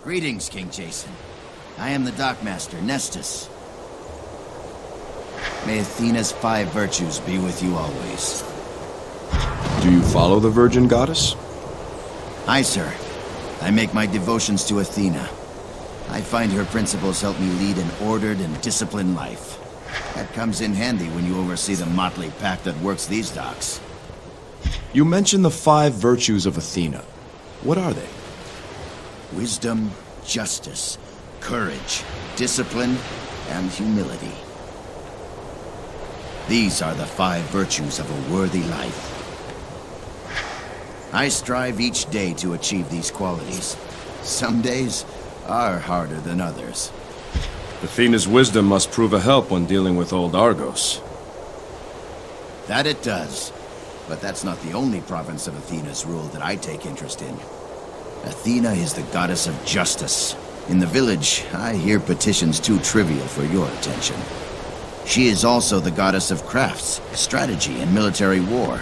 Greetings, King Jason. I am the Dockmaster, Nestus. May Athena's 5 virtues be with you always. Do you follow the Virgin Goddess? Aye, sir. I make my devotions to Athena. I find her principles help me lead an ordered and disciplined life. That comes in handy when you oversee the motley pack that works these docks. You mentioned the 5 virtues of Athena. What are they? Wisdom, justice, courage, discipline, and humility. These are the 5 virtues of a worthy life. I strive each day to achieve these qualities. Some days are harder than others. Athena's wisdom must prove a help when dealing with old Argos. That it does. But that's not the only province of Athena's rule that I take interest in. Athena is the goddess of justice. In the village, I hear petitions too trivial for your attention. She is also the goddess of crafts, strategy, and military war.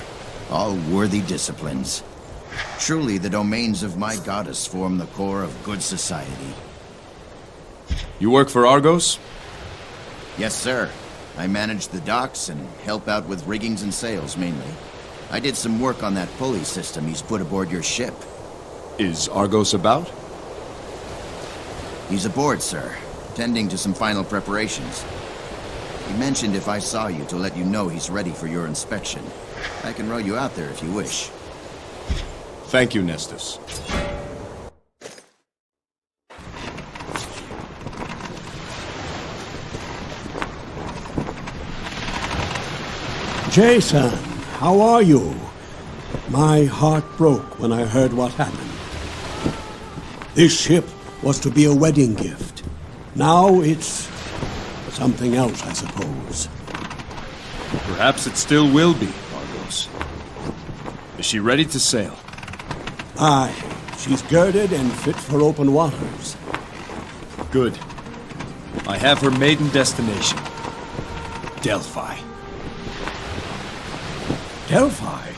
All worthy disciplines. Truly, the domains of my goddess form the core of good society. You work for Argos? Yes, sir. I manage the docks and help out with riggings and sails, mainly. I did some work on that pulley system he's put aboard your ship. Is Argos about? He's aboard, sir, tending to some final preparations. He mentioned if I saw you to let you know he's ready for your inspection. I can row you out there if you wish. Thank you, Nestus. Jason, how are you? My heart broke when I heard what happened. This ship was to be a wedding gift. Now it's something else, I suppose. Perhaps it still will be, Argos. Is she ready to sail? Aye, she's girded and fit for open waters. Good. I have her maiden destination. Delphi. Delphi?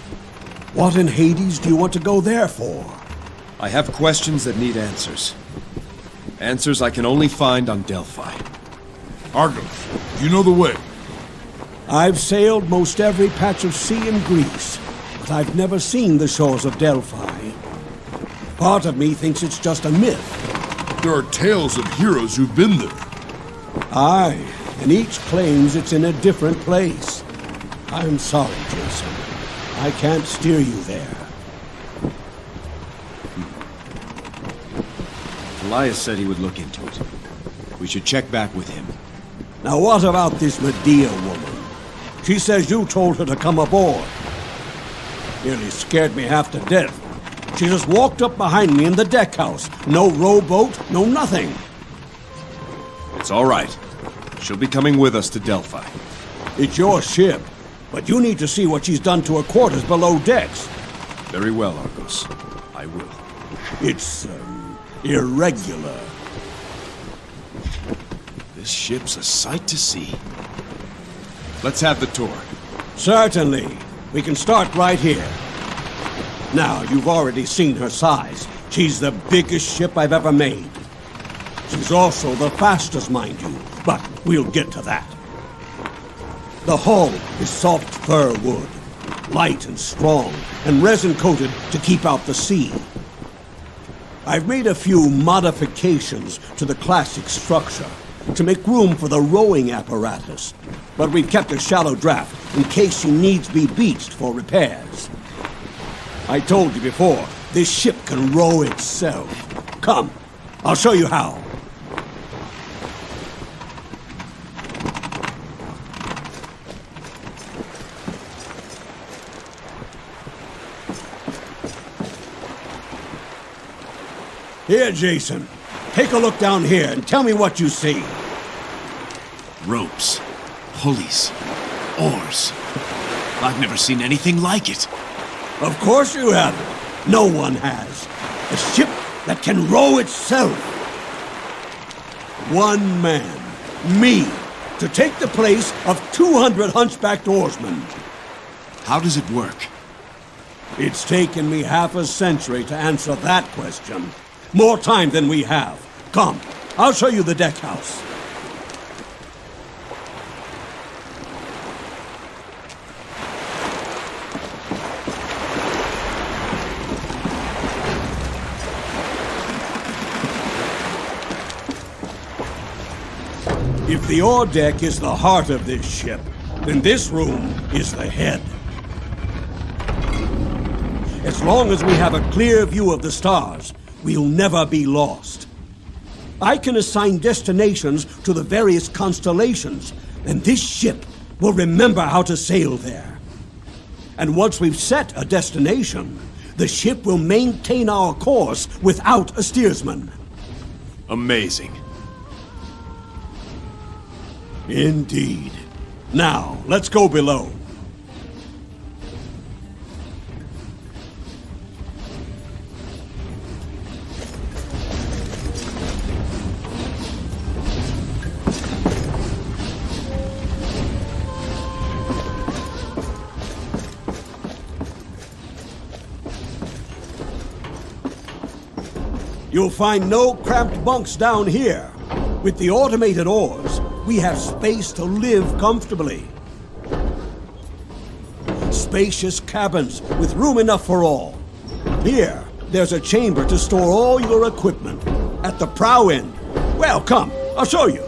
What in Hades do you want to go there for? I have questions that need answers. Answers I can only find on Delphi. Argos, you know the way. I've sailed most every patch of sea in Greece, but I've never seen the shores of Delphi. Part of me thinks it's just a myth. There are tales of heroes who've been there. Aye, and each claims it's in a different place. I'm sorry, Jason. I can't steer you there. Elias said he would look into it. We should check back with him. Now what about this Medea woman? She says you told her to come aboard. Nearly scared me half to death. She just walked up behind me in the deck house. No rowboat, no nothing. It's all right. She'll be coming with us to Delphi. It's your ship, but you need to see what she's done to her quarters below decks. Very well, Argos. I will. It's, irregular. This ship's a sight to see. Let's have the tour. Certainly. We can start right here. Now, you've already seen her size. She's the biggest ship I've ever made. She's also the fastest, mind you, but we'll get to that. The hull is soft fir wood, light and strong, and resin-coated to keep out the sea. I've made a few modifications to the classic structure to make room for the rowing apparatus, but we've kept a shallow draft in case she needs be beached for repairs. I told you before, this ship can row itself. Come, I'll show you how. Here, Jason. Take a look down here and tell me what you see. Ropes, pulleys, oars. I've never seen anything like it. Of course you haven't. No one has. A ship that can row itself. One man, me, to take the place of 200 hunchbacked oarsmen. How does it work? It's taken me half a century to answer that question. More time than we have. Come, I'll show you the deck house. If the ore deck is the heart of this ship, then this room is the head. As long as we have a clear view of the stars, we'll never be lost. I can assign destinations to the various constellations, and this ship will remember how to sail there. And once we've set a destination, the ship will maintain our course without a steersman. Amazing. Indeed. Now, let's go below. You'll find no cramped bunks down here. With the automated oars, we have space to live comfortably. Spacious cabins with room enough for all. Here, there's a chamber to store all your equipment. At the prow end. Well, come, I'll show you.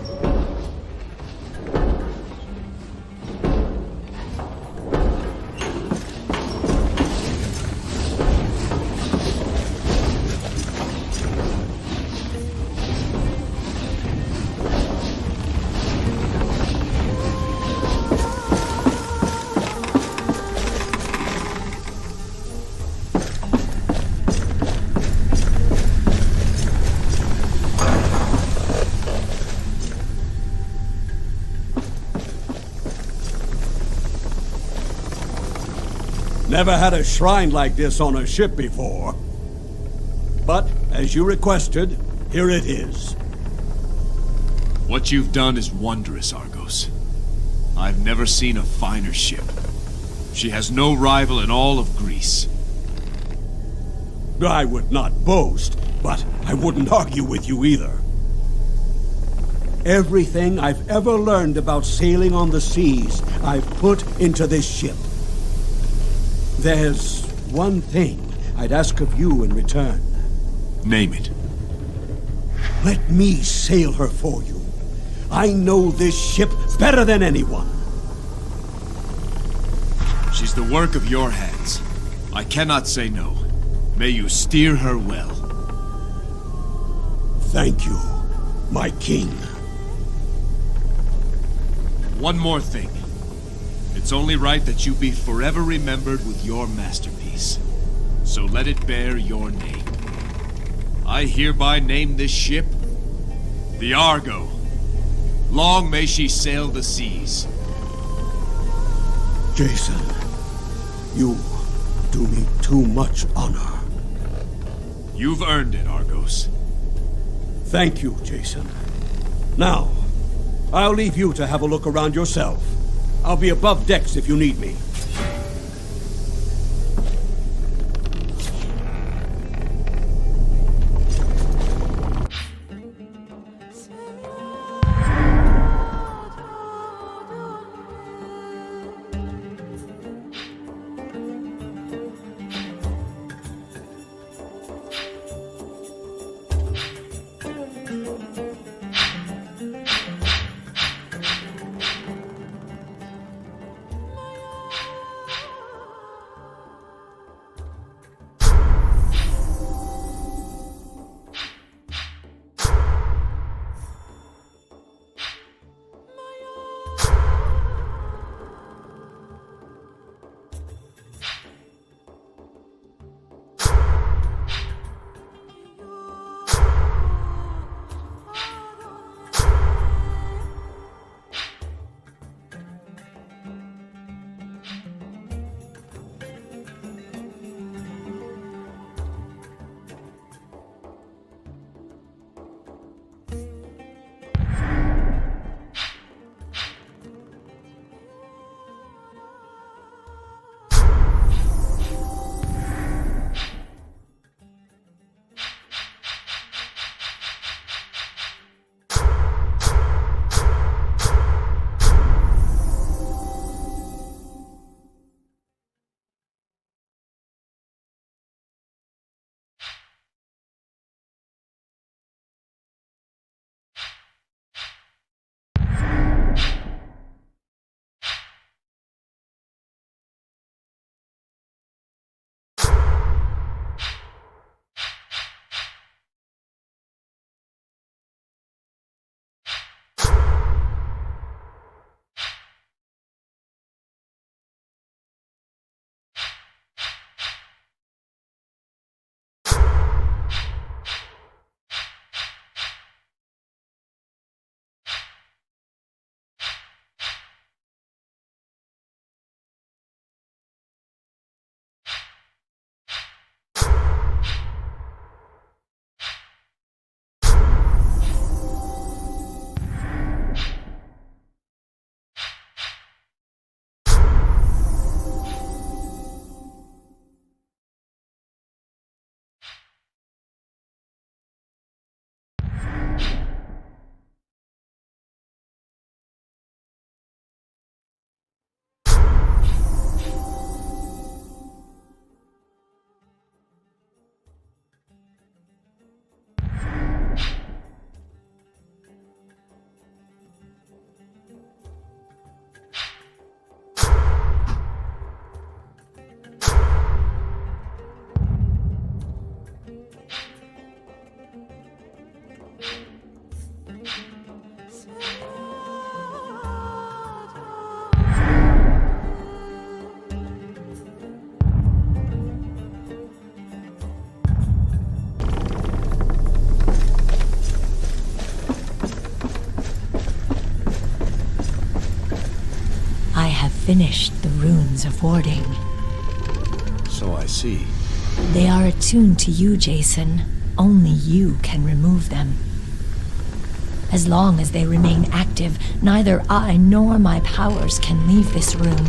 Never had a shrine like this on a ship before. But, as you requested, here it is. What you've done is wondrous, Argos. I've never seen a finer ship. She has no rival in all of Greece. I would not boast, but I wouldn't argue with you either. Everything I've ever learned about sailing on the seas, I've put into this ship. There's one thing I'd ask of you in return. Name it. Let me sail her for you. I know this ship better than anyone. She's the work of your hands. I cannot say no. May you steer her well. Thank you, my king. One more thing. It's only right that you be forever remembered with your masterpiece. So let it bear your name. I hereby name this ship the Argo. Long may she sail the seas. Jason, you do me too much honor. You've earned it, Argos. Thank you, Jason. Now, I'll leave you to have a look around yourself. I'll be above decks if you need me. finished the runes of warding. So I see. They are attuned to you, Jason. Only you can remove them. As long as they remain active, neither I nor my powers can leave this room.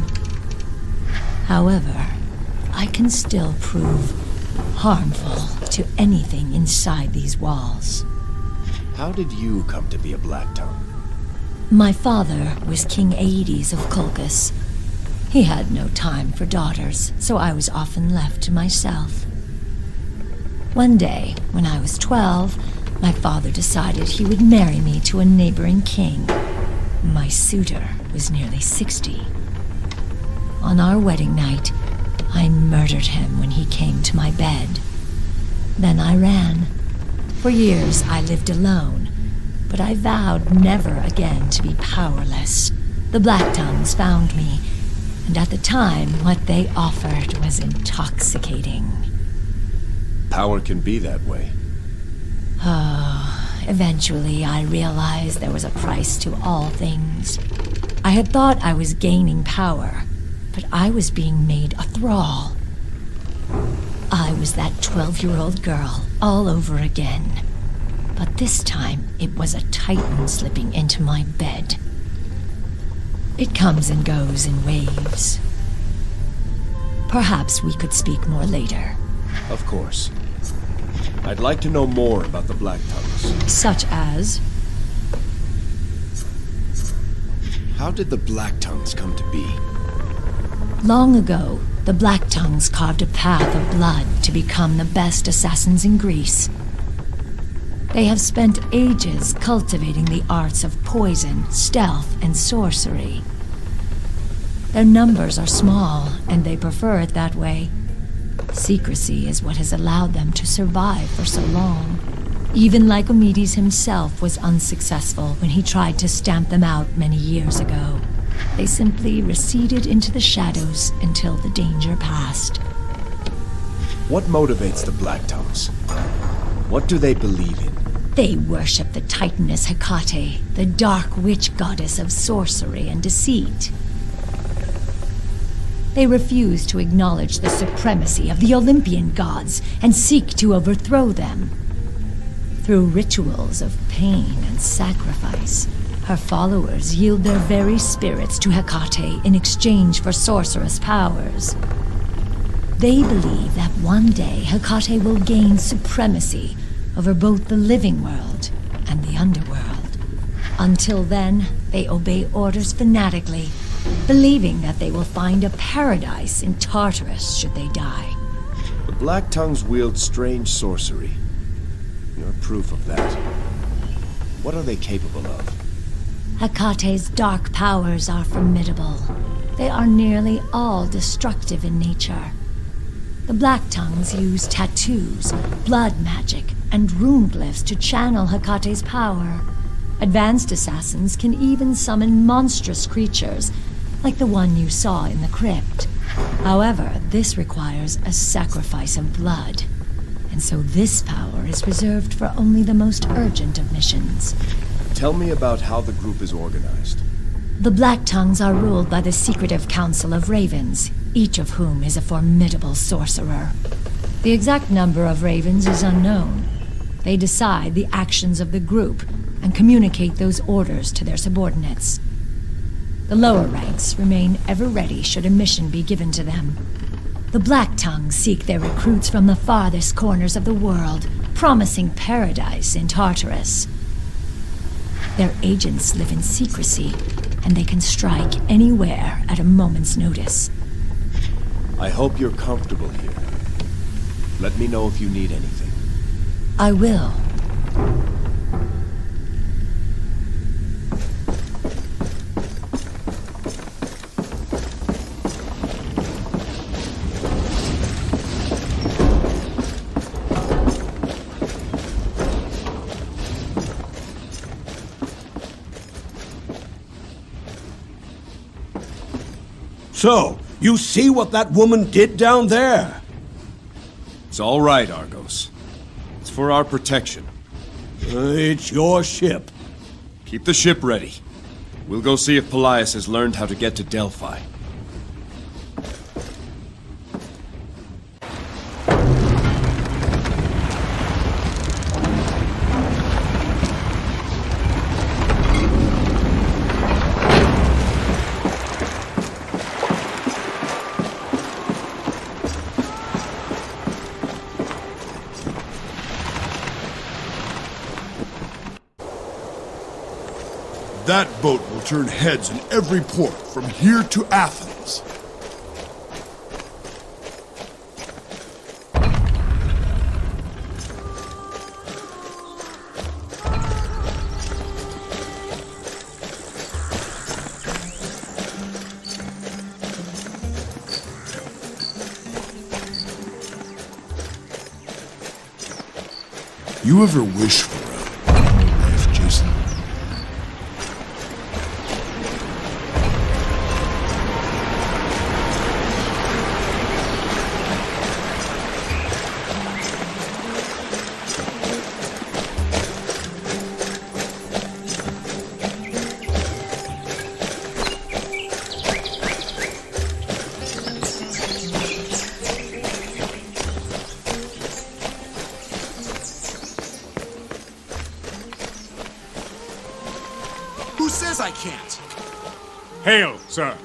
However, I can still prove harmful to anything inside these walls. How did you come to be a Blacktongue? My father was King Aedes of Colchis. He had no time for daughters, so I was often left to myself. One day, when I was 12, my father decided he would marry me to a neighboring king. My suitor was nearly 60. On our wedding night, I murdered him when he came to my bed. Then I ran. For years, I lived alone, but I vowed never again to be powerless. The Blacktongues found me, and at the time, what they offered was intoxicating. Power can be that way. Eventually, I realized there was a price to all things. I had thought I was gaining power, but I was being made a thrall. I was that 12-year-old girl all over again. But this time, it was a titan slipping into my bed. It comes and goes in waves. Perhaps we could speak more later. Of course. I'd like to know more about the Blacktongues. Such as? How did the Blacktongues come to be? Long ago, the Blacktongues carved a path of blood to become the best assassins in Greece. They have spent ages cultivating the arts of poison, stealth, and sorcery. Their numbers are small, and they prefer it that way. Secrecy is what has allowed them to survive for so long. Even Lycomedes himself was unsuccessful when he tried to stamp them out many years ago. They simply receded into the shadows until the danger passed. What motivates the Blacktongues? What do they believe in? They worship the Titaness Hecate, the dark witch goddess of sorcery and deceit. They refuse to acknowledge the supremacy of the Olympian gods and seek to overthrow them. Through rituals of pain and sacrifice, her followers yield their very spirits to Hecate in exchange for sorcerous powers. They believe that one day Hecate will gain supremacy over both the living world and the underworld. Until then, they obey orders fanatically, believing that they will find a paradise in Tartarus should they die. The Blacktongues wield strange sorcery. You're proof of that. What are they capable of? Hecate's dark powers are formidable. They are nearly all destructive in nature. The Blacktongues use tattoos, blood magic, and rune glyphs to channel Hecate's power. Advanced assassins can even summon monstrous creatures, like the one you saw in the crypt. However, this requires a sacrifice of blood, and so this power is reserved for only the most urgent of missions. Tell me about how the group is organized. The Blacktongues are ruled by the secretive Council of Ravens, each of whom is a formidable sorcerer. The exact number of ravens is unknown. They decide the actions of the group and communicate those orders to their subordinates. The lower ranks remain ever ready should a mission be given to them. The Blacktongues seek their recruits from the farthest corners of the world, promising paradise in Tartarus. Their agents live in secrecy, and they can strike anywhere at a moment's notice. I hope you're comfortable here. Let me know if you need anything. I will. So, you see what that woman did down there? It's all right, Argos. It's for our protection. It's your ship. Keep the ship ready. We'll go see if Pelias has learned how to get to Delphi. That boat will turn heads in every port from here to Athens. You ever wish for a normal life, Jason? Says I can't. Hail, sir.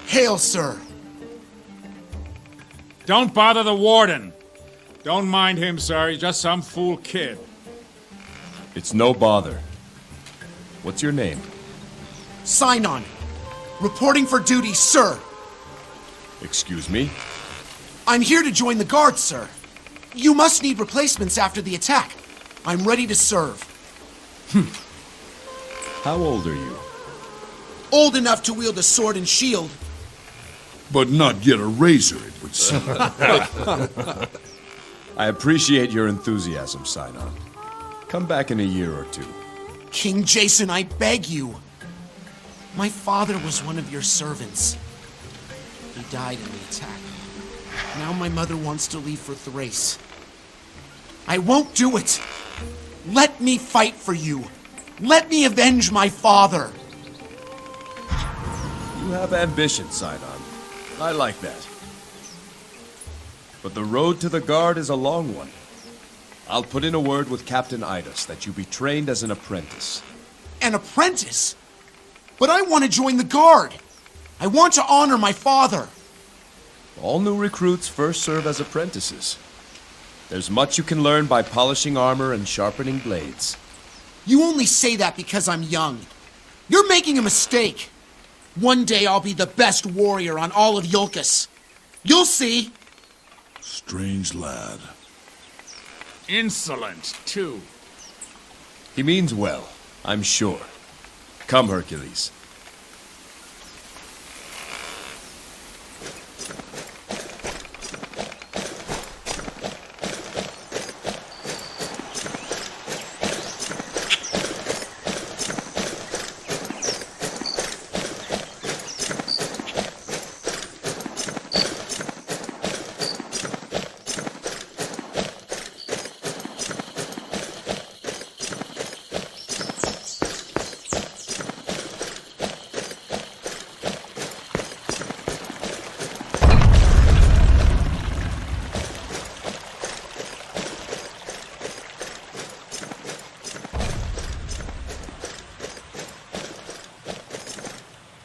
Hail, sir. Don't bother the warden. Don't mind him, sir. He's just some fool kid. It's no bother. What's your name? Sinon. Reporting for duty, sir. Excuse me? I'm here to join the guard, sir. You must need replacements after the attack. I'm ready to serve. How old are you? Old enough to wield a sword and shield. But not yet a razor, it would seem. I appreciate your enthusiasm, Sinon. Come back in a year or two. King Jason, I beg you. My father was one of your servants. He died in the attack. Now my mother wants to leave for Thrace. I won't do it. Let me fight for you. Let me avenge my father. You have ambition, Sinon. I like that. But the road to the guard is a long one. I'll put in a word with Captain Idas that you be trained as an apprentice. An apprentice? But I want to join the guard. I want to honor my father. All new recruits first serve as apprentices. There's much you can learn by polishing armor and sharpening blades. You only say that because I'm young. You're making a mistake. One day I'll be the best warrior on all of IoIcus. You'll see. Strange lad. Insolent, too. He means well, I'm sure. Come, Hercules.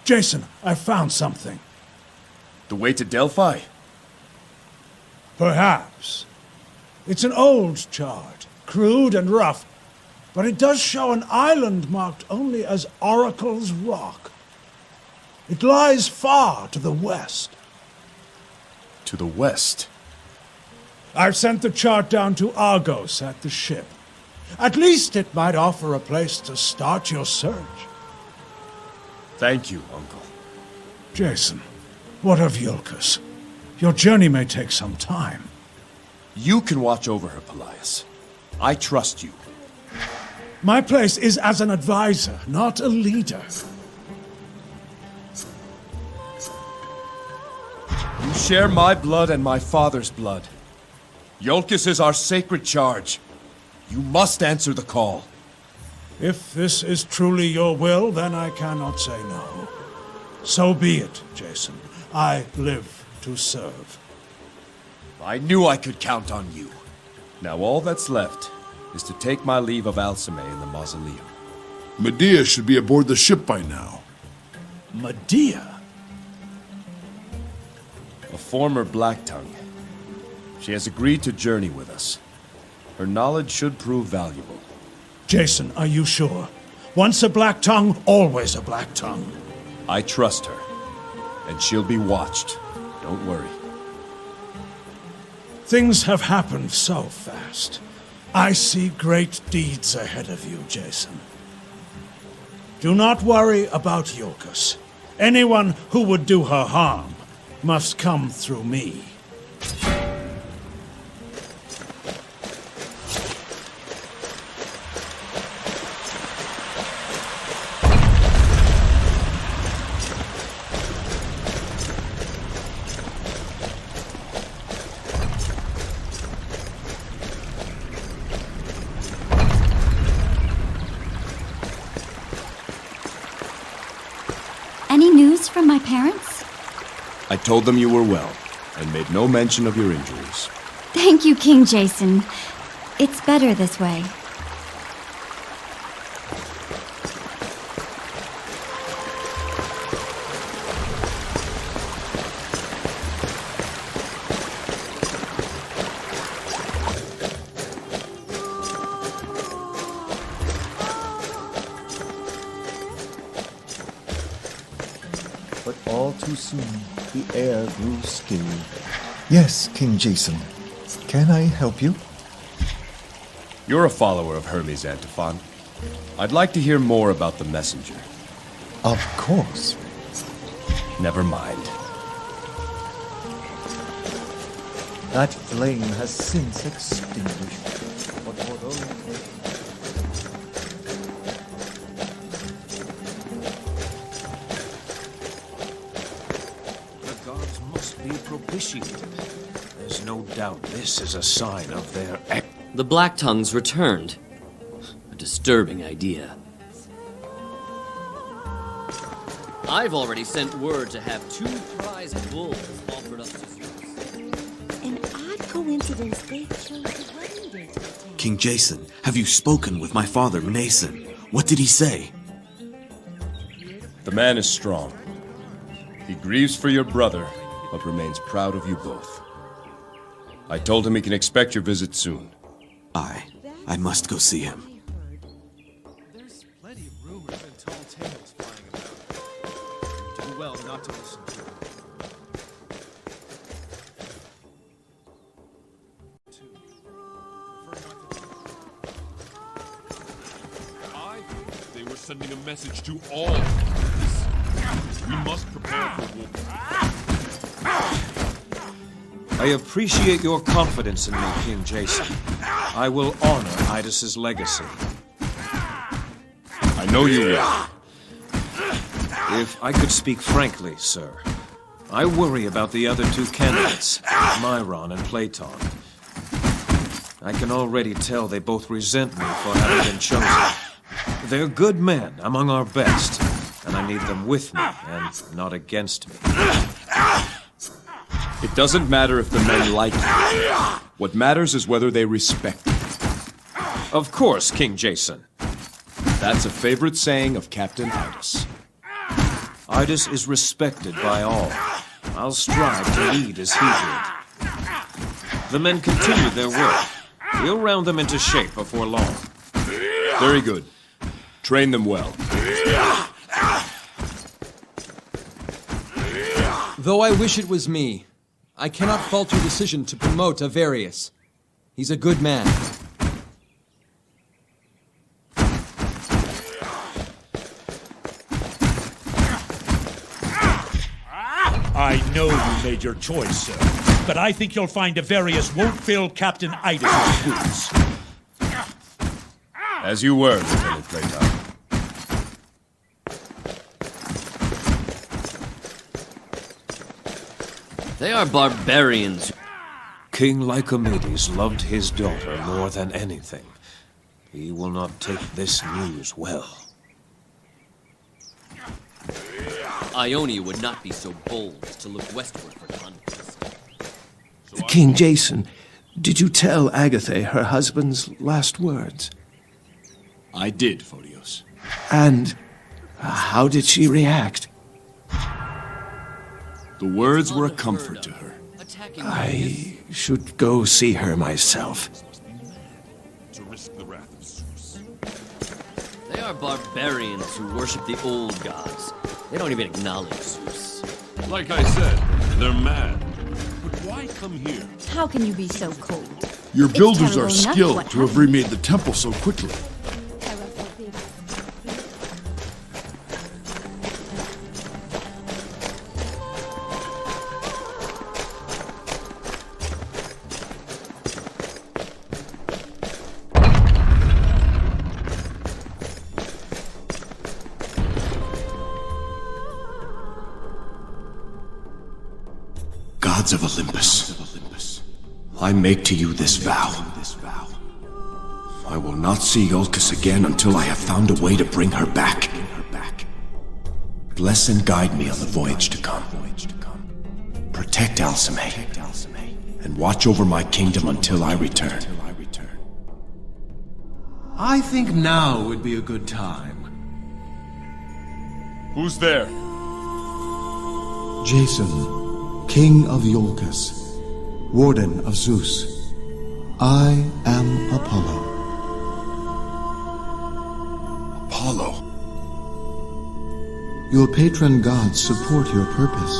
Jason, I found something. The way to Delphi? Perhaps. It's an old chart, crude and rough, but it does show an island marked only as Oracle's Rock. It lies far to the west. To the west? I've sent the chart down to Argos at the ship. At least it might offer a place to start your search. Thank you, Uncle. Jason, what of IoIcus? Your journey may take some time. You can watch over her, Pelaius. I trust you. My place is as an advisor, not a leader. You share my blood and my father's blood. IoIcus is our sacred charge. You must answer the call. If this is truly your will, then I cannot say no. So be it, Jason. I live to serve. I knew I could count on you. Now all that's left is to take my leave of Alceme in the mausoleum. Medea should be aboard the ship by now. Medea? A former Blacktongue. She has agreed to journey with us. Her knowledge should prove valuable. Jason, are you sure? Once a black tongue, always a black tongue. I trust her. And she'll be watched. Don't worry. Things have happened so fast. I see great deeds ahead of you, Jason. Do not worry about IoIcus. Anyone who would do her harm must come through me. Any news from my parents? I told them you were well, and made no mention of your injuries. Thank you, King Jason. It's better this way. But all too soon, the air grew skinny. Yes, King Jason. Can I help you? You're a follower of Hermes, Antiphon. I'd like to hear more about the messenger. Of course. Never mind. That flame has since extinguished. But for those... The gods must be propitiated. There's no doubt this is a sign of their... The Blacktongues returned. A disturbing idea. I've already sent word to have 2 prize bulls offered up to Zeus. An odd coincidence they chose the wedding date to attend. King Jason, have you spoken with my father, Mnason? What did he say? The man is strong. He grieves for your brother, but remains proud of you both. I told him he can expect your visit soon. I must go see him. There's plenty of rumors and tall tales flying about. Do well not to listen to them. I think they were sending a message to all. We must prepare for war. I appreciate your confidence in me, King Jason. I will honor Idus's legacy. I know you will. If I could speak frankly, sir, I worry about the other 2 candidates, Myron and Platon. I can already tell they both resent me for having been chosen. They're good men, among our best, and I need them with me and not against me. It doesn't matter if the men like you. What matters is whether they respect you. Of course, King Jason. That's a favorite saying of Captain Idus. Idus is respected by all. I'll strive to lead as he did. The men continue their work. We'll round them into shape before long. Very good. Train them well. Though I wish it was me, I cannot fault your decision to promote Avarius. He's a good man. I know you made your choice, sir, but I think you'll find Avarius won't fill Captain Idus's boots. As you were, Lieutenant Platon. They are barbarians. King Lycomedes loved his daughter more than anything. He will not take this news well. Ionia would not be so bold as to look westward for conquest. King Jason, did you tell Agatha her husband's last words? I did, Photios. And how did she react? The words were a comfort to her. I should go see her myself. To risk the wrath of Zeus. are barbarians who worship the old gods. They don't even acknowledge Zeus. Like I said, they're mad. But why come here? How can you be so cold? Your It's builders terrible are enough skilled what to have happened. remade the temple so quickly. Gods of Olympus, I make to you this vow. I will not see IoIcus again until I have found a way to bring her back. Bless and guide me on the voyage to come. Protect Alceme, and watch over my kingdom until I return. I think now would be a good time. Who's there? Jason, King of IoIcus, Warden of Zeus. I am Apollo. Apollo. Your patron gods support your purpose.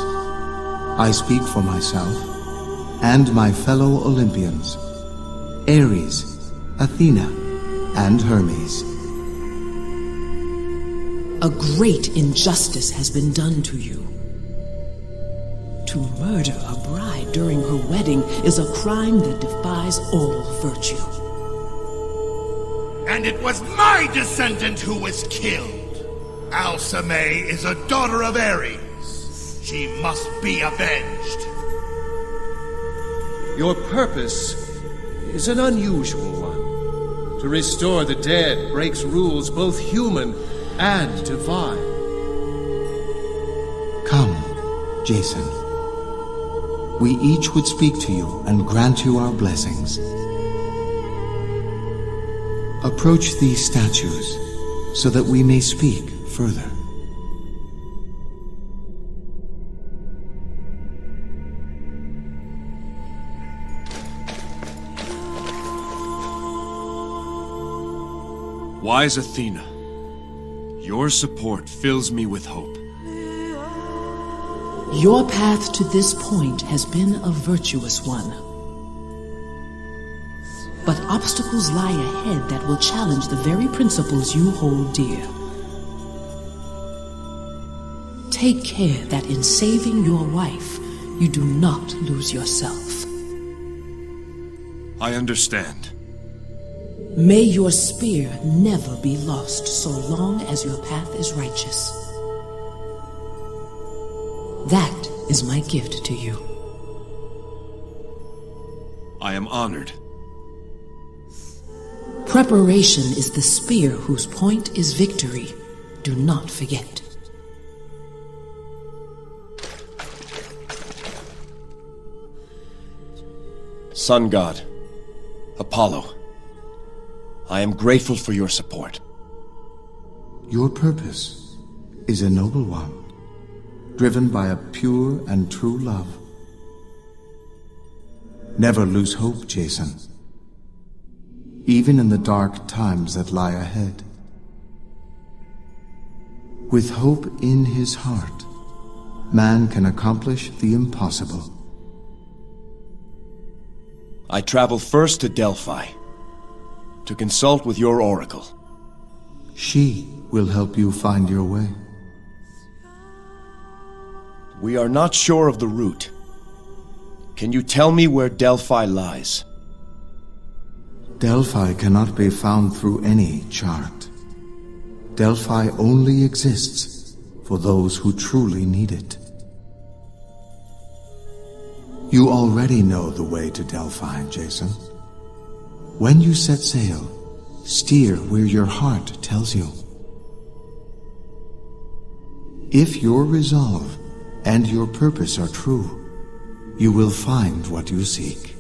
I speak for myself and my fellow Olympians, Ares, Athena, and Hermes. A great injustice has been done to you. To murder a bride during her wedding is a crime that defies all virtue. And it was my descendant who was killed. Alceme is a daughter of Ares. She must be avenged. Your purpose is an unusual one. To restore the dead breaks rules both human and divine. Come, Jason. We each would speak to you and grant you our blessings. Approach these statues so that we may speak further. Wise Athena, your support fills me with hope. Your path to this point has been a virtuous one. But obstacles lie ahead that will challenge the very principles you hold dear. Take care that in saving your wife, you do not lose yourself. I understand. May your spear never be lost so long as your path is righteous. That is my gift to you. I am honored. Preparation is the spear whose point is victory. Do not forget. Sun God, Apollo, I am grateful for your support. Your purpose is a noble one, driven by a pure and true love. Never lose hope, Jason. Even in the dark times that lie ahead. With hope in his heart, man can accomplish the impossible. I travel first to Delphi, to consult with your oracle. She will help you find your way. We are not sure of the route. Can you tell me where Delphi lies? Delphi cannot be found through any chart. Delphi only exists for those who truly need it. You already know the way to Delphi, Jason. When you set sail, steer where your heart tells you. If your resolve and your purpose are true, you will find what you seek.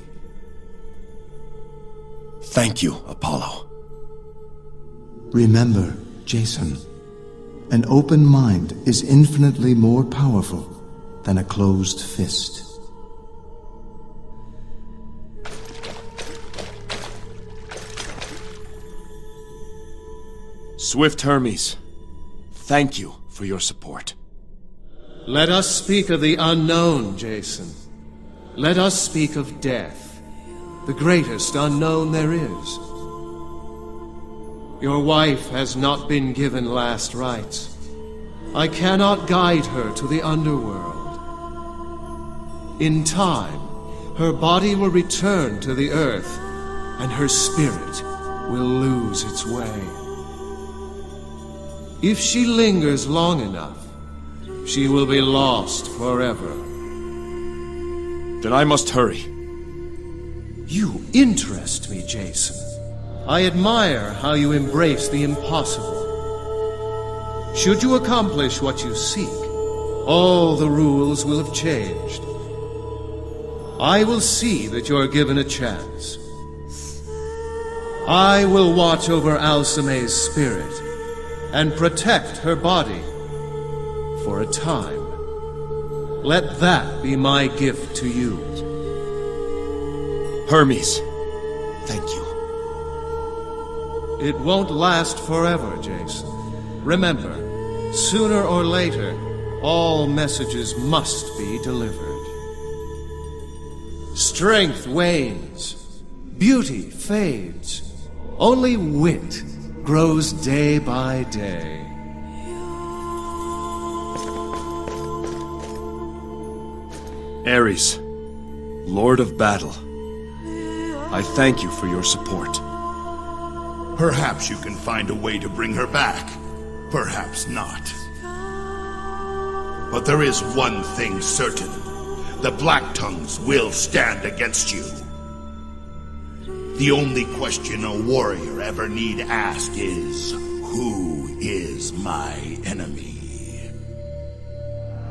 Thank you, Apollo. Remember, Jason, an open mind is infinitely more powerful than a closed fist. Swift Hermes, thank you for your support. Let us speak of the unknown, Jason. Let us speak of death, the greatest unknown there is. Your wife has not been given last rites. I cannot guide her to the underworld. In time, her body will return to the earth, and her spirit will lose its way. If she lingers long enough, she will be lost forever. Then I must hurry. You interest me, Jason. I admire how you embrace the impossible. Should you accomplish what you seek, all the rules will have changed. I will see that you're given a chance. I will watch over Alceme's spirit and protect her body for a time. Let that be my gift to you. Hermes, thank you. It won't last forever, Jason. Remember, sooner or later, all messages must be delivered. Strength wanes, beauty fades, only wit grows day by day. Ares, Lord of Battle, I thank you for your support. Perhaps you can find a way to bring her back. Perhaps not. But there is one thing certain. The Blacktongues will stand against you. The only question a warrior ever need ask is, who is my enemy?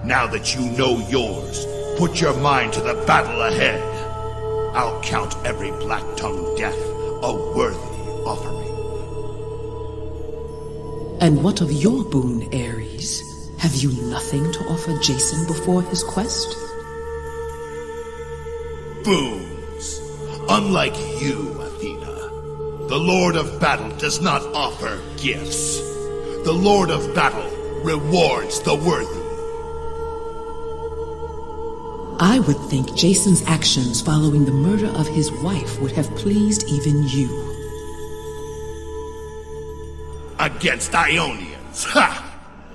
Now that you know yours, put your mind to the battle ahead. I'll count every Blacktongue death a worthy offering. And what of your boon, Ares? Have you nothing to offer Jason before his quest? Boons. Unlike you, Athena, the Lord of Battle does not offer gifts. The Lord of Battle rewards the worthy. I would think Jason's actions following the murder of his wife would have pleased even you. Against Ionians, ha!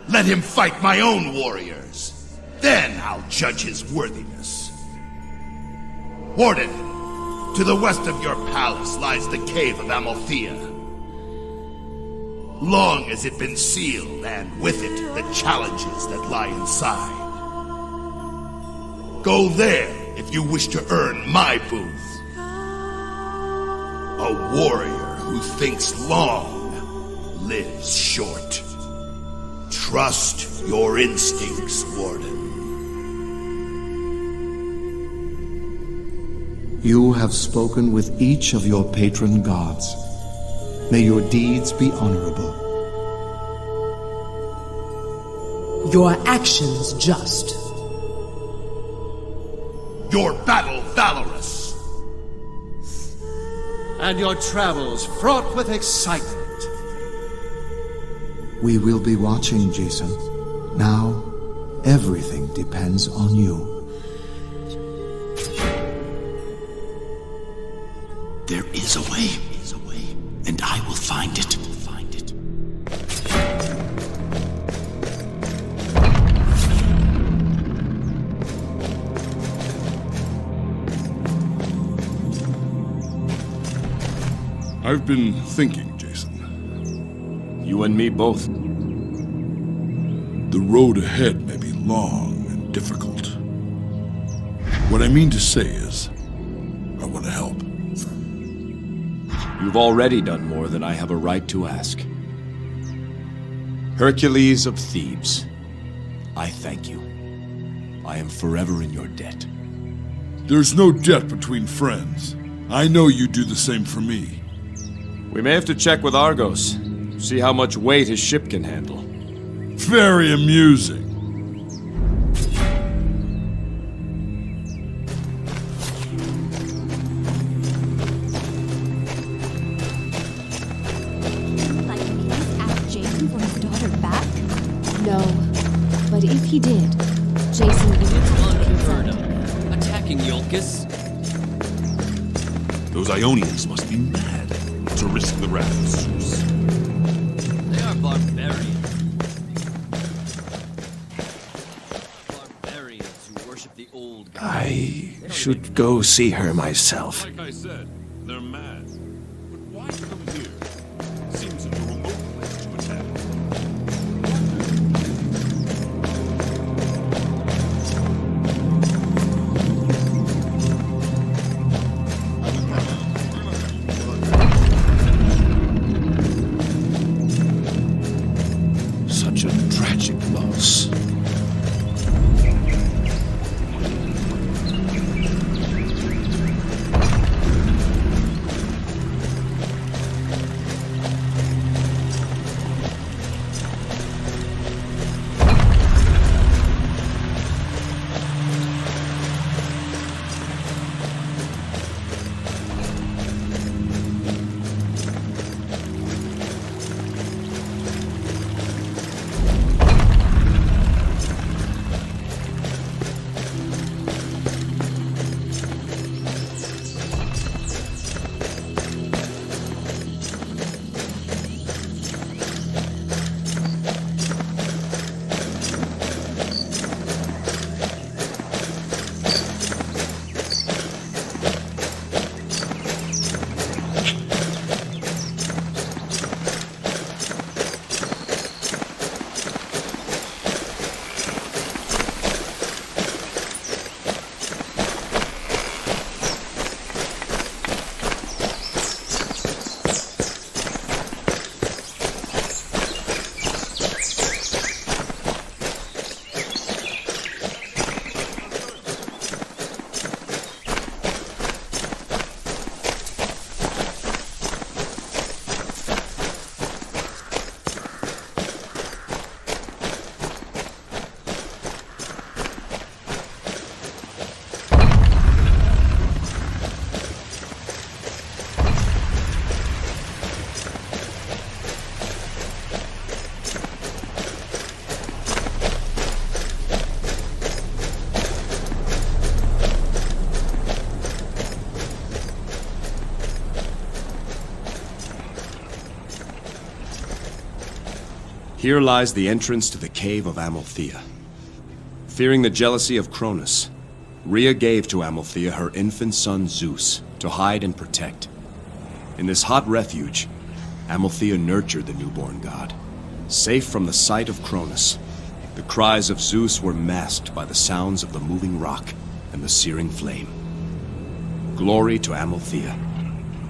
Let him fight my own warriors. Then I'll judge his worthiness. Warden, to the west of your palace lies the cave of Amalthea. Long has it been sealed, and with it the challenges that lie inside. Go there if you wish to earn my boon. A warrior who thinks long lives short. Trust your instincts, Warden. You have spoken with each of your patron gods. May your deeds be honorable. Your actions just. Your battle valorous. And your travels fraught with excitement. We will be watching, Jason. Now, everything depends on you. There is a way, and I will find it. I've been thinking, Jason. You and me both. The road ahead may be long and difficult. What I mean to say is, I want to help. You've already done more than I have a right to ask. Hercules of Thebes, I thank you. I am forever in your debt. There's no debt between friends. I know you do the same for me. We may have to check with Argos, see how much weight his ship can handle. Very amusing. he did, Jason would have Unheard of. Attacking IoIcus? Those Ionians must be mad to risk the wrath of Zeus. They are barbarians. Barbarians who worship the old gods. I should go see her myself. Like I said, they're mad. But why come here? Seems such a remote place to attack. Such a tragic loss. Here lies the entrance to the cave of Amalthea. Fearing the jealousy of Cronus, Rhea gave to Amalthea her infant son Zeus to hide and protect. In this hot refuge, Amalthea nurtured the newborn god. Safe from the sight of Cronus, the cries of Zeus were masked by the sounds of the moving rock and the searing flame. Glory to Amalthea,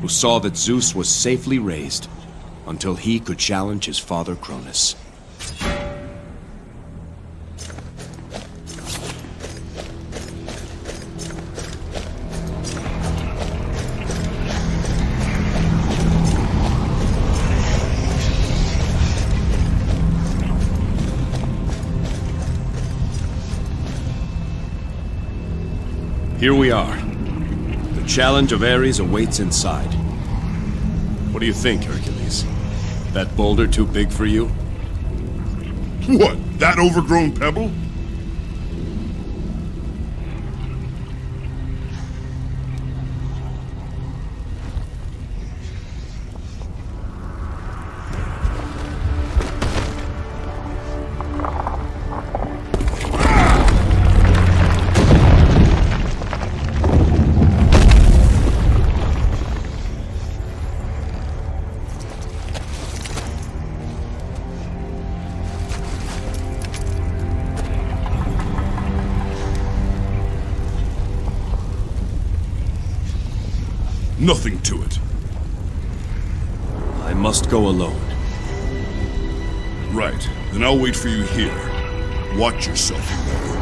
who saw that Zeus was safely raised until he could challenge his father Cronus. Here we are. The challenge of Ares awaits inside. What do you think, Hercules? That boulder too big for you? What, that overgrown pebble? Nothing to it. I must go alone. Right. Then I'll wait for you here. Watch yourself, you know.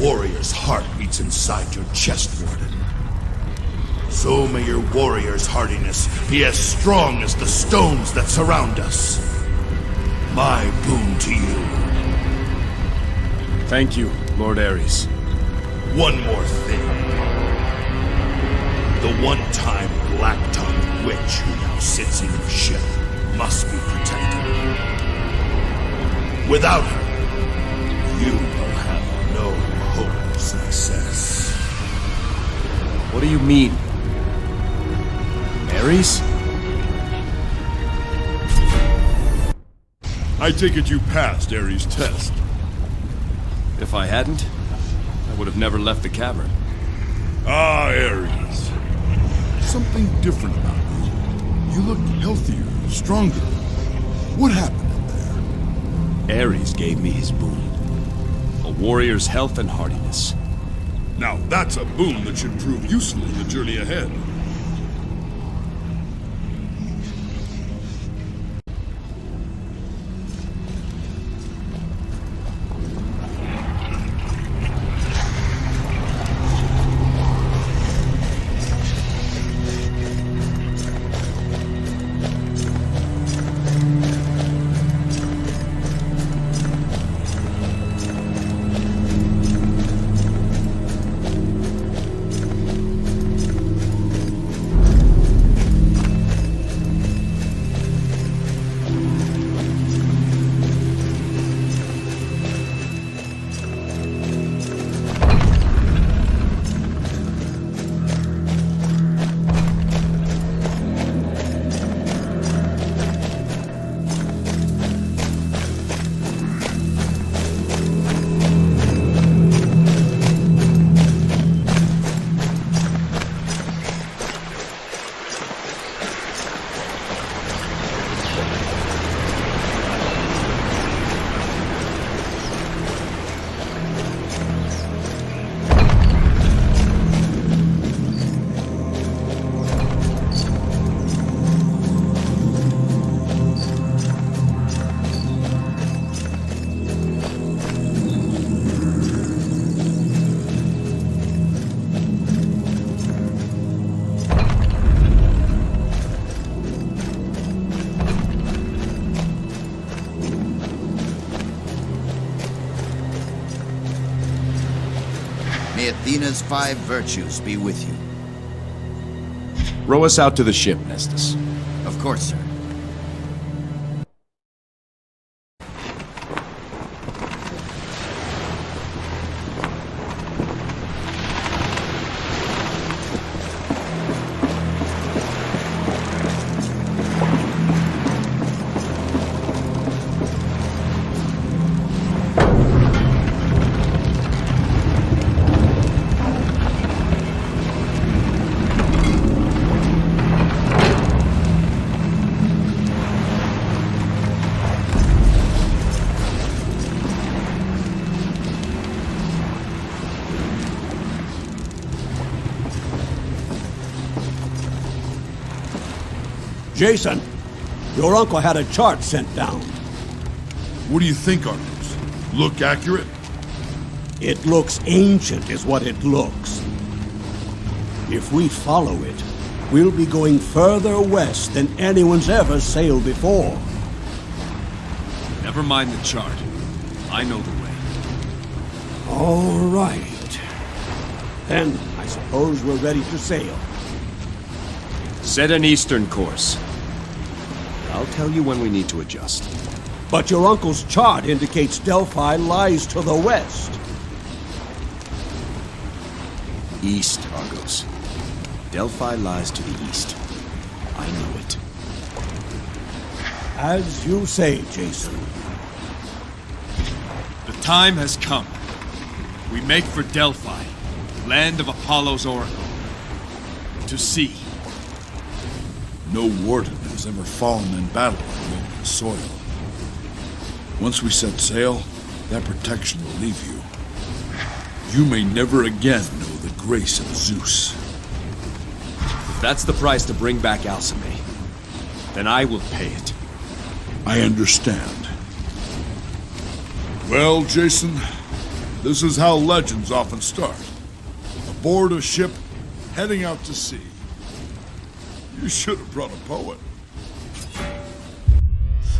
warrior's heart beats inside your chest. chest, Warden. So may your warrior's hardiness be as strong as the stones that surround us. My boon to you. Thank you, Lord Ares. One more thing. The one-time black-tongued witch who now sits in your ship must be protected. Without her, you will have no hope of success. What do you mean? Ares? I take it you passed Ares' test. If I hadn't, I would have never left the cavern. Ah, Ares. Something different about you. You look healthier, stronger. What happened in there? Ares gave me his boon. A warrior's health and hardiness. Now that's a boon that should prove useful in the journey ahead. May Athena's 5 virtues be with you. Row us out to the ship, Nestus. Of course, sir. Jason, your uncle had a chart sent down. What do you think, Argos? Look accurate? It looks ancient is what it looks. If we follow it, we'll be going further west than anyone's ever sailed before. Never mind the chart. I know the way. All right. Then I suppose we're ready to sail. Set an eastern course. I'll tell you when we need to adjust. But your uncle's chart indicates Delphi lies to the west. East, Argos. Delphi lies to the east. I know it. As you say, Jason. The time has come. We make for Delphi, land of Apollo's oracle. To sea. No warden has ever fallen in battle on Roman soil. Once we set sail, that protection will leave you. You may never again know the grace of Zeus. If that's the price to bring back Alceme, then I will pay it. I understand. Well, Jason, this is how legends often start. A aboard a ship heading out to sea. You should have brought a poet.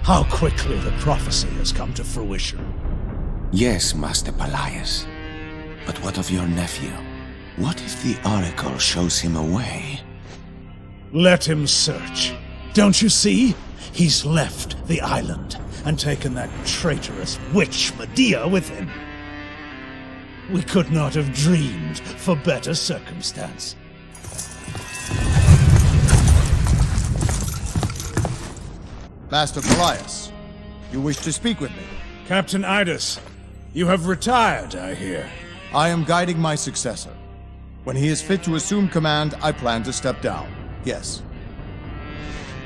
How quickly the prophecy has come to fruition. Yes, Master Pelias. But what of your nephew? What if the oracle shows him a way? Let him search. Don't you see? He's left the island and taken that traitorous witch Medea with him. We could not have dreamed for better circumstance. Master Pelias, you wish to speak with me? Captain IoIcus, you have retired, I hear. I am guiding my successor. When he is fit to assume command, I plan to step down. Yes.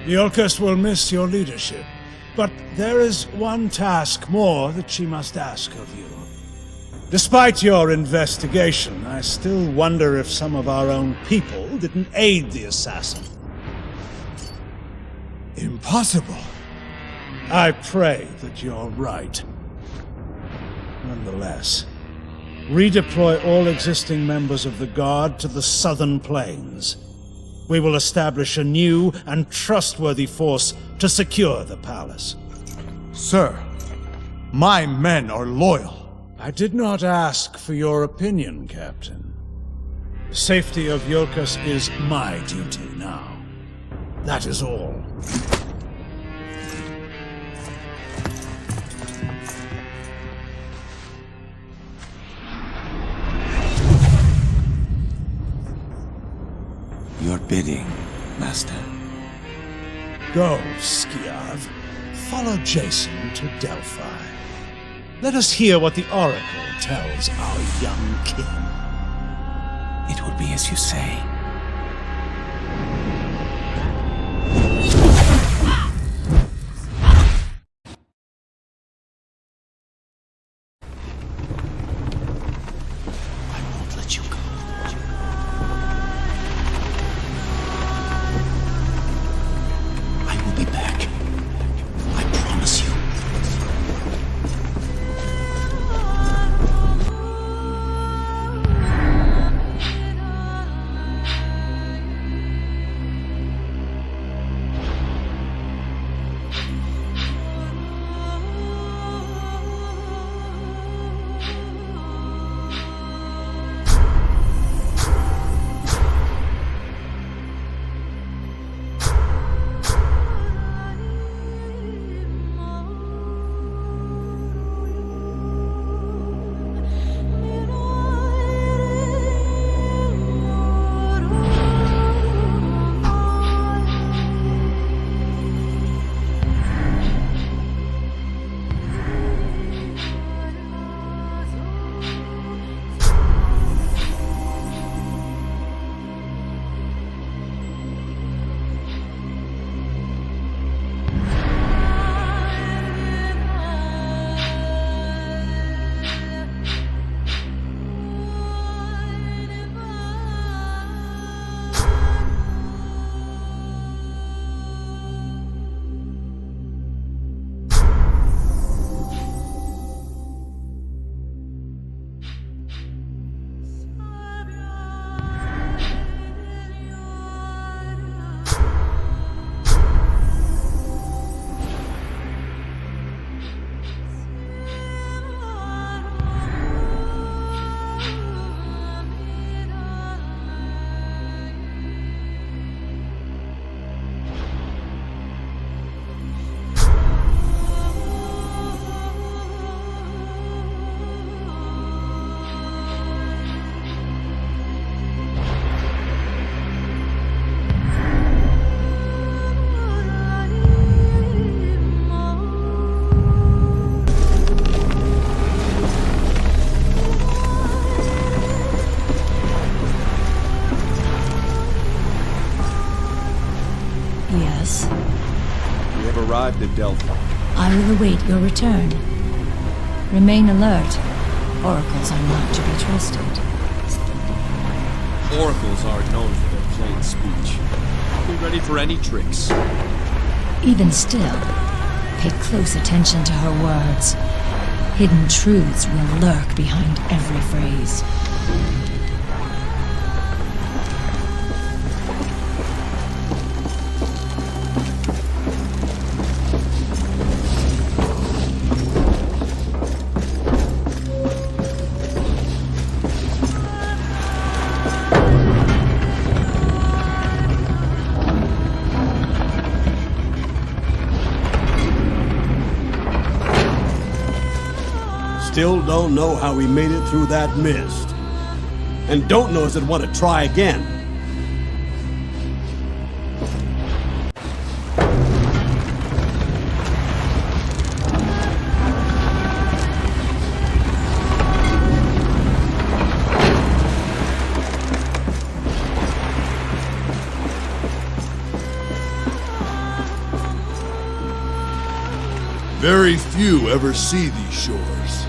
IoIcus will miss your leadership, but there is one task more that she must ask of you. Despite your investigation, I still wonder if some of our own people didn't aid the assassin. Impossible. I pray that you're right. Nonetheless, redeploy all existing members of the Guard to the southern plains. We will establish a new and trustworthy force to secure the palace. Sir, my men are loyal. I did not ask for your opinion, Captain. The safety of IoIcus is my duty now. That is all. Your bidding, Master. Go, Skiav. Follow Jason to Delphi. Let us hear what the oracle tells our young king. It will be as you say. Arrived at Delphi. I will await your return. Remain alert. Oracles are not to be trusted. Oracles are known for their plain speech. I'll be ready for any tricks. Even still, pay close attention to her words. Hidden truths will lurk behind every phrase. still don't know how he made it through that mist. And don't know if he'd want to try again. Very few ever see these shores.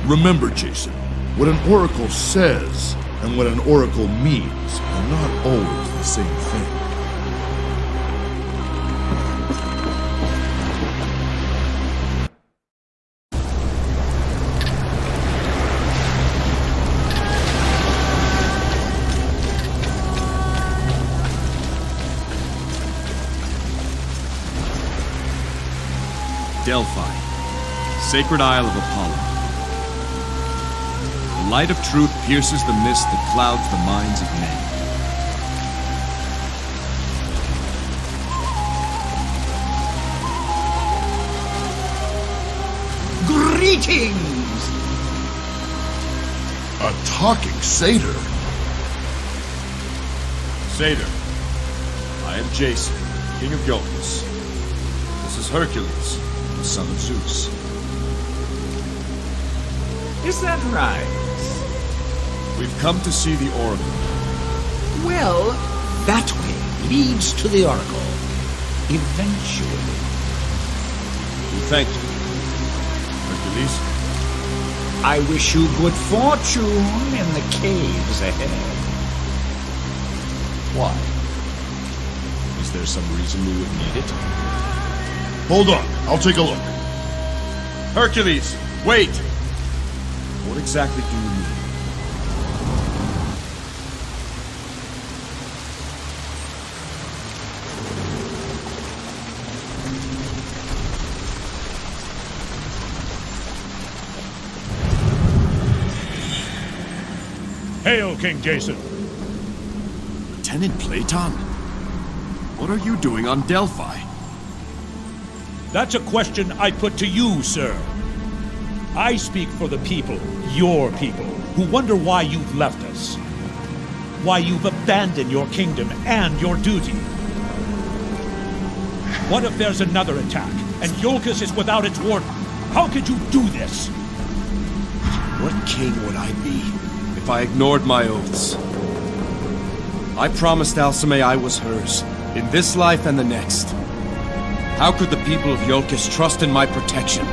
Remember, Jason, what an oracle says and what an oracle means are not always the same thing. Delphi, sacred isle of Apollo. The light of truth pierces the mist that clouds the minds of men. Greetings! A talking satyr? Satyr, I am Jason, King of IoIcus. This is Hercules, the son of Zeus. Is that right? We've come to see the Oracle. Well, that way leads to the Argo. Eventually. We thank you. Hercules? I wish you good fortune in the caves ahead. Why? Is there some reason we would need it? Hold on, I'll take a look. Hercules, wait! What exactly do you mean? Hail, King Jason! Lieutenant Platon? What are you doing on Delphi? That's a question I put to you, sir. I speak for the people, your people, who wonder why you've left us. Why you've abandoned your kingdom and your duty. What if there's another attack, and IoIcus is without its warden? How could you do this? What king would I be if I ignored my oaths? I promised Alceme I was hers, in this life and the next. How could the people of IoIcus trust in my protection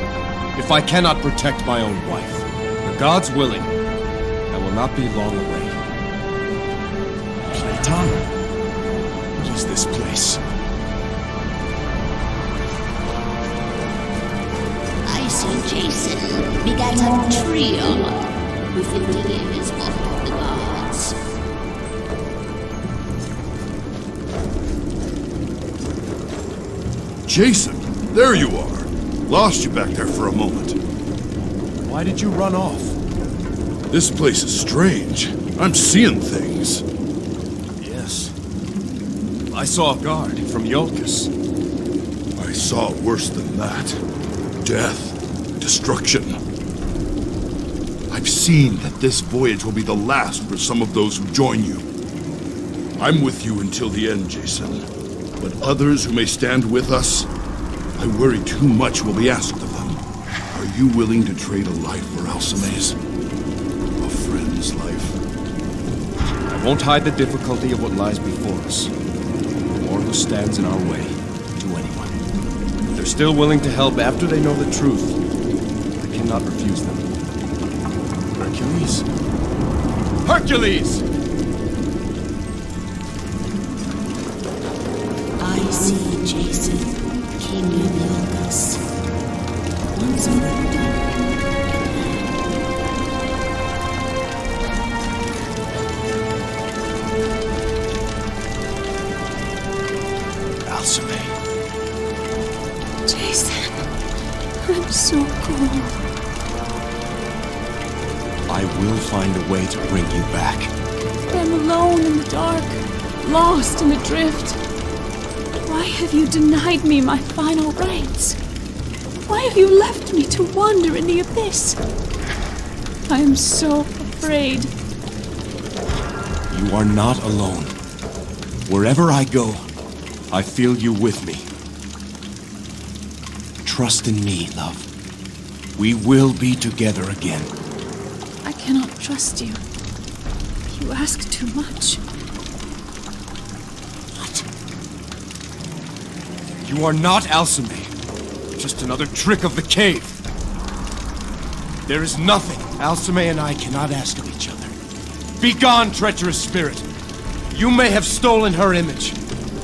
if I cannot protect my own wife? The gods willing, I will not be long away. Platon? What is this place? I see Jason begat a trio who indeed is one of the gods. Jason, there you are. Lost you back there for a moment. Why did you run off? This place is strange. I'm seeing things. Yes. I saw a guard from IoIcus. I saw worse than that. Death. Destruction. I've seen that this voyage will be the last for some of those who join you. I'm with you until the end, Jason. But others who may stand with us, I worry too much will be asked of them. Are you willing to trade a life for Alceme's? A friend's life? I won't hide the difficulty of what lies before us, or who stands in our way, to anyone. If they're still willing to help after they know the truth, I cannot refuse them. Hercules? Hercules! I see Jason, King of IoIcus. Once more. Alceme. Jason, I'm so cold. I will find a way to bring you back. I'm alone in the dark, lost and adrift. Why have you denied me my final rites? Why have you left me to wander in the abyss? I am so afraid. You are not alone. Wherever I go, I feel you with me. Trust in me, love. We will be together again. I cannot trust you. You ask too much. You are not Alceme. Just another trick of the cave. There is nothing Alceme and I cannot ask of each other. Begone, treacherous spirit. You may have stolen her image,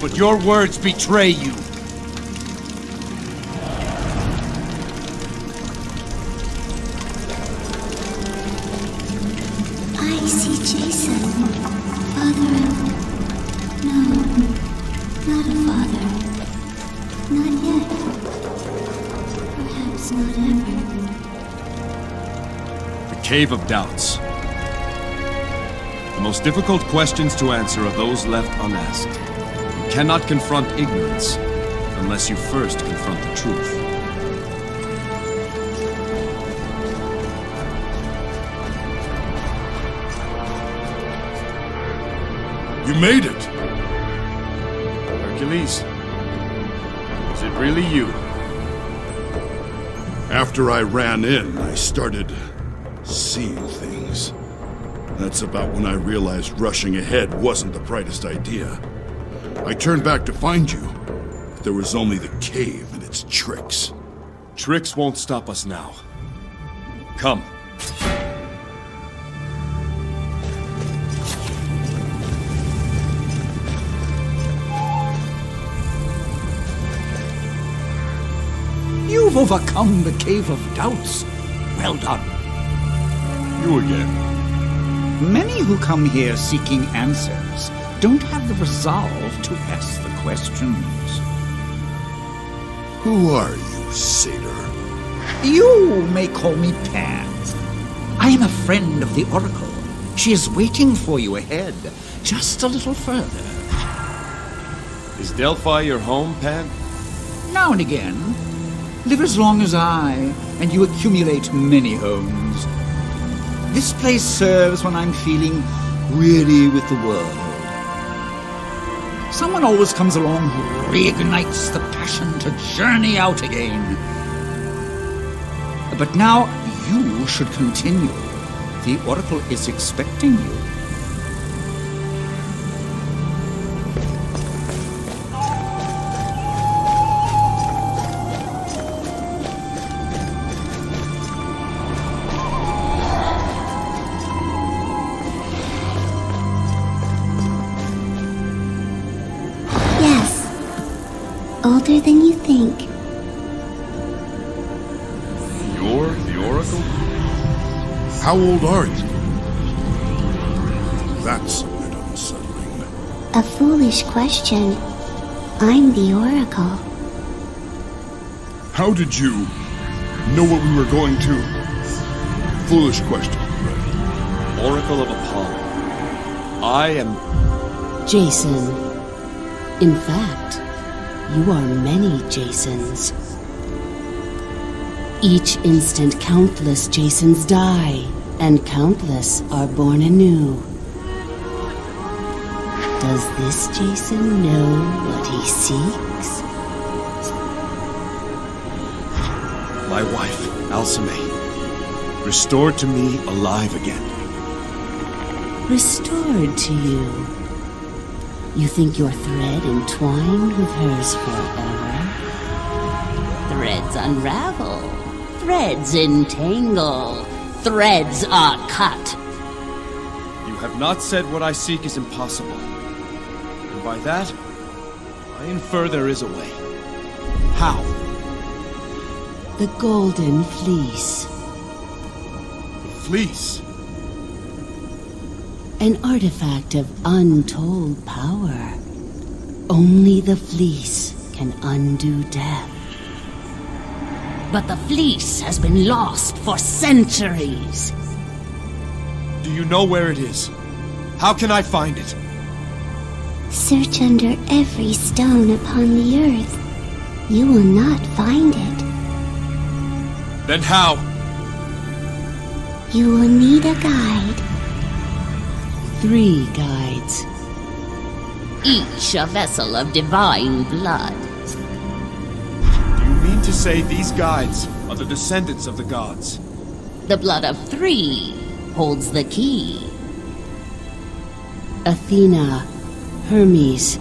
but your words betray you. I see Jason. Father of... No, not a father. Not yet. Perhaps not ever. The Cave of Doubts. The most difficult questions to answer are those left unasked. You cannot confront ignorance unless you first confront the truth. You made it! Hercules, is it really you? After I ran in, I started seeing things. That's about when I realized rushing ahead wasn't the brightest idea. I turned back to find you, but there was only the cave and its tricks. Tricks won't stop us now. Come. You've overcome the Cave of Doubts. Well done. You again. Many who come here seeking answers don't have the resolve to ask the questions. Who are you, Satyr? You may call me Pan. I am a friend of the Oracle. She is waiting for you ahead, just a little further. Is Delphi your home, Pan? Now and again. Live as long as I, and you accumulate many homes. This place serves when I'm feeling weary with the world. Someone always comes along who reignites the passion to journey out again. But now you should continue. The Oracle is expecting you. Older than you think. You're the Oracle? How old are you? That's a bit unsettling. A foolish question. I'm the Oracle. How did you know what we were going to? Foolish question. Oracle of Apollo. I am... Jason. In fact, you are many Jasons. Each instant countless Jasons die, and countless are born anew. Does this Jason know what he seeks? My wife, Alceme, restored to me alive again. Restored to you? You think your thread entwined with hers forever? Threads unravel. Threads entangle. Threads are cut. You have not said what I seek is impossible. And by that, I infer there is a way. How? The Golden Fleece. The Fleece? An artifact of untold power. Only the Fleece can undo death. But the Fleece has been lost for centuries. Do you know where it is? How can I find it? Search under every stone upon the earth. You will not find it. Then how? You will need a guide. 3 guides. Each a vessel of divine blood. Do you mean to say these guides are the descendants of the gods? The blood of 3 holds the key. Athena, Hermes,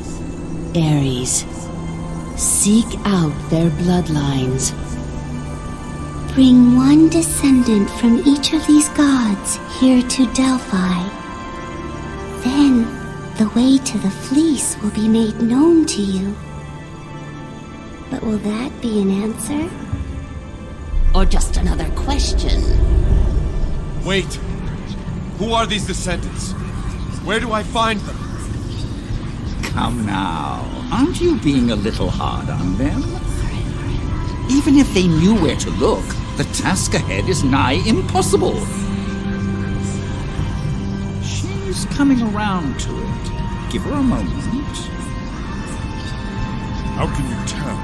Ares. Seek out their bloodlines. Bring one descendant from each of these gods here to Delphi. Then, the way to the fleece will be made known to you. But will that be an answer? Or just another question? Wait! Who are these descendants? Where do I find them? Come now, aren't you being a little hard on them? Even if they knew where to look, the task ahead is nigh impossible. She's coming around to it. Give her a moment. How can you tell?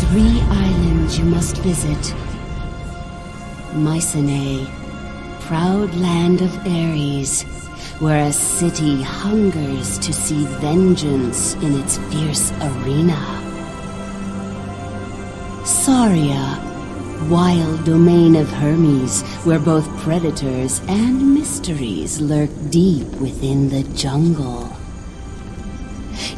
3 islands you must visit. Mycenae, proud land of Ares, where a city hungers to see vengeance in its fierce arena. Saria, wild domain of Hermes, where both predators and mysteries lurk deep within the jungle.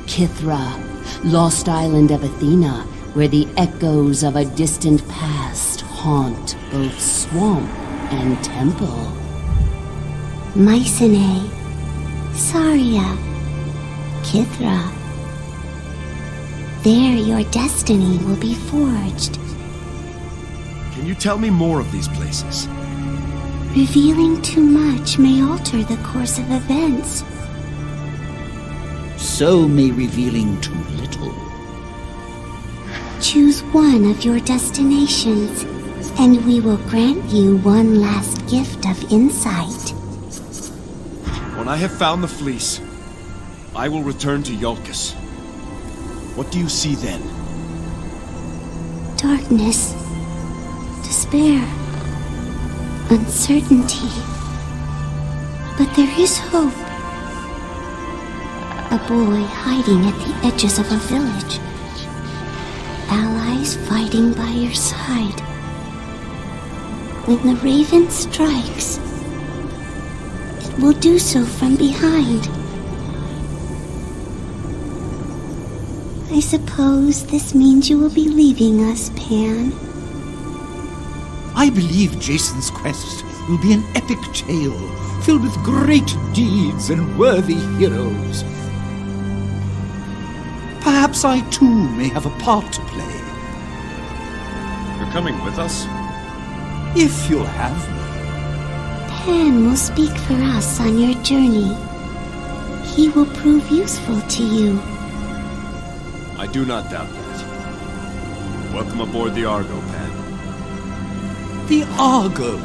Kythra, lost island of Athena, where the echoes of a distant past haunt both swamp and temple. Mycenae, Saria, Kythra. There your destiny will be forged. Can you tell me more of these places? Revealing too much may alter the course of events. So may revealing too little. Choose one of your destinations, and we will grant you one last gift of insight. When I have found the fleece, I will return to IoIcus. What do you see then? Darkness, despair, uncertainty. But there is hope. A boy hiding at the edges of a village. Allies fighting by your side. When the raven strikes, it will do so from behind. I suppose this means you will be leaving us, Pan. I believe Jason's quest will be an epic tale, filled with great deeds and worthy heroes. Perhaps I too may have a part to play. You're coming with us? If you'll have me. Pan will speak for us on your journey. He will prove useful to you. I do not doubt that. Welcome aboard the Argo, Pan. The Argo.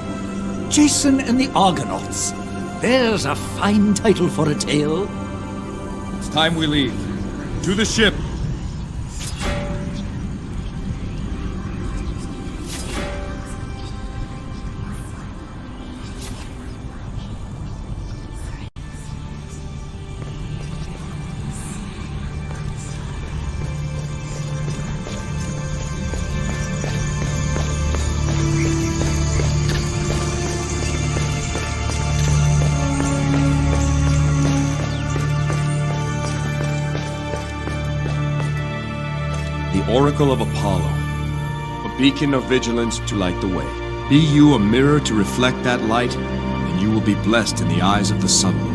Jason and the Argonauts. There's a fine title for a tale. It's time we leave. To the ship! Oracle of Apollo, a beacon of vigilance to light the way. Be you a mirror to reflect that light, and you will be blessed in the eyes of the Sun Lord.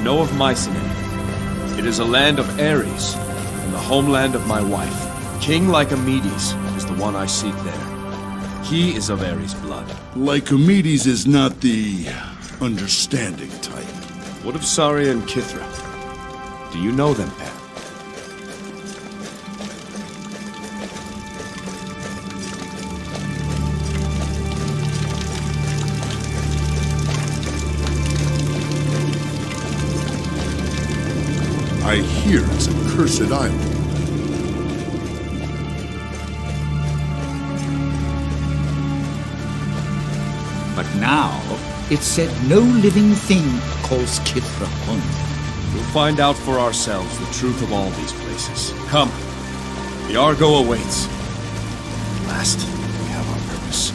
know of Mycenean. It is a land of Ares, and the homeland of my wife. King Lycomedes is the one I seek there. He is of Ares' blood. Lycomedes is not the understanding type. What of Saria and Kithra? Do you know them, Pan? I hear it's a cursed island. But now, it's said no living thing calls Kithra home. We'll find out for ourselves the truth of all these places. Come. The Argo awaits. At last, we have our purpose.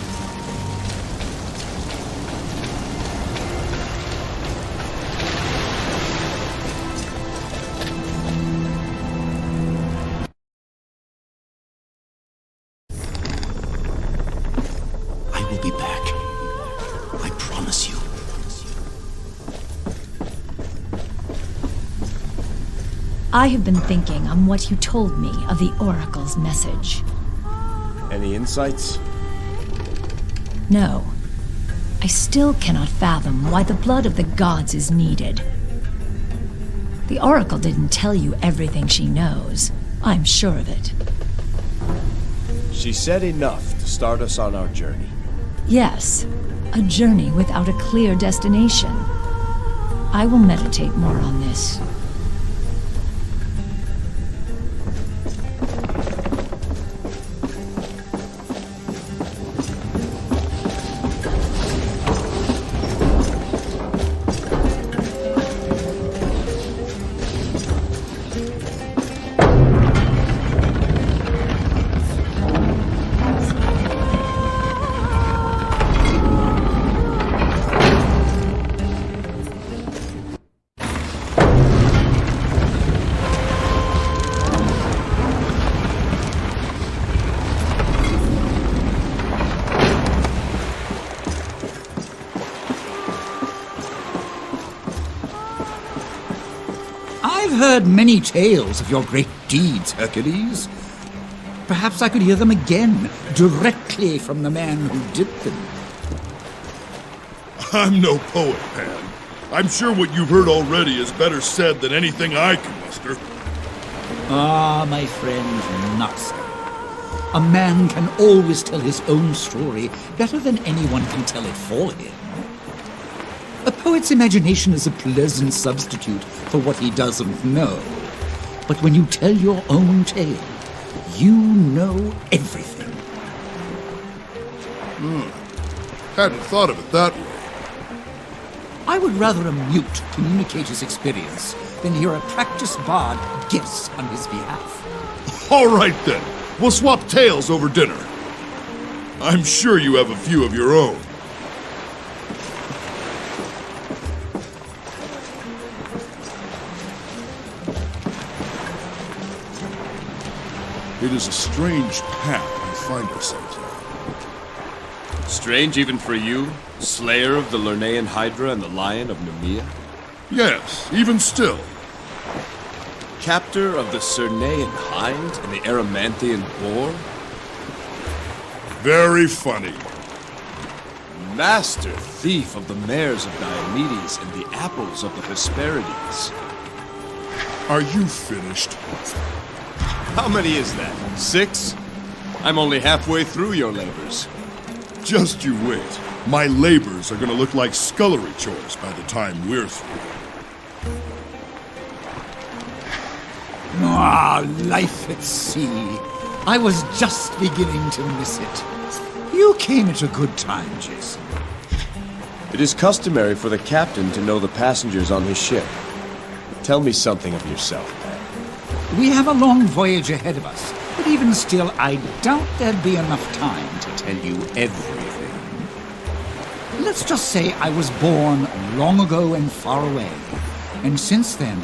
I will be back. I promise you. I have been thinking on what you told me of the Oracle's message. Any insights? No. I still cannot fathom why the blood of the gods is needed. The Oracle didn't tell you everything she knows. I'm sure of it. She said enough to start us on our journey. Yes, a journey without a clear destination. I will meditate more on this. I've heard many tales of your great deeds, Hercules. Perhaps I could hear them again, directly from the man who did them. I'm no poet, Pan. I'm sure what you've heard already is better said than anything I can muster. Ah, my friend, not so. A man can always tell his own story better than anyone can tell it for him. A poet's imagination is a pleasant substitute for what he doesn't know. But when you tell your own tale, you know everything. Hadn't thought of it that way. I would rather a mute communicate his experience than hear a practiced bard guess on his behalf. All right then, we'll swap tales over dinner. I'm sure you have a few of your own. It is a strange path we find ourselves on. Strange even for you, slayer of the Lernaean Hydra and the Lion of Nemea? Yes, even still. Captor of the Cernaean Hind and the Erymanthian Boar? Very funny. Master thief of the mares of Diomedes and the apples of the Hesperides. Are you finished? How many is that? 6? I'm only halfway through your labors. Just you wait. My labors are gonna look like scullery chores by the time we're through. Ah, life at sea. I was just beginning to miss it. You came at a good time, Jason. It is customary for the captain to know the passengers on his ship. Tell me something of yourself. We have a long voyage ahead of us, but even still, I doubt there'd be enough time to tell you everything. Let's just say I was born long ago and far away, and since then,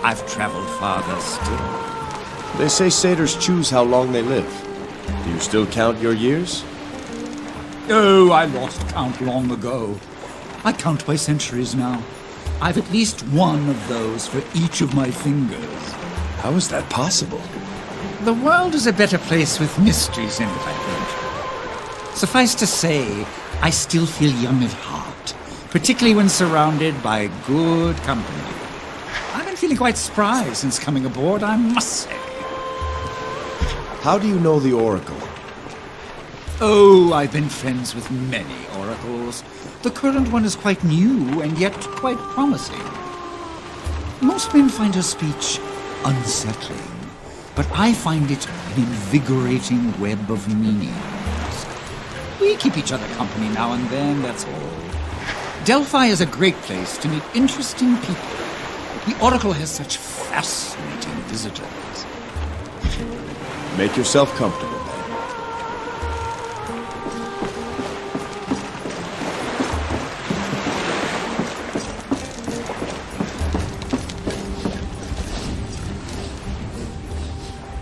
I've traveled farther still. They say satyrs choose how long they live. Do you still count your years? Oh, I lost count long ago. I count by centuries now. I've at least one of those for each of my fingers. How is that possible? The world is a better place with mysteries in it, I think. Suffice to say, I still feel young at heart, particularly when surrounded by good company. I've been feeling quite spry since coming aboard, I must say. How do you know the Oracle? Oh, I've been friends with many oracles. The current one is quite new and yet quite promising. Most men find her speech unsettling, but I find it an invigorating web of meanings. We keep each other company now and then, that's all. Delphi is a great place to meet interesting people. The Oracle has such fascinating visitors. Make yourself comfortable.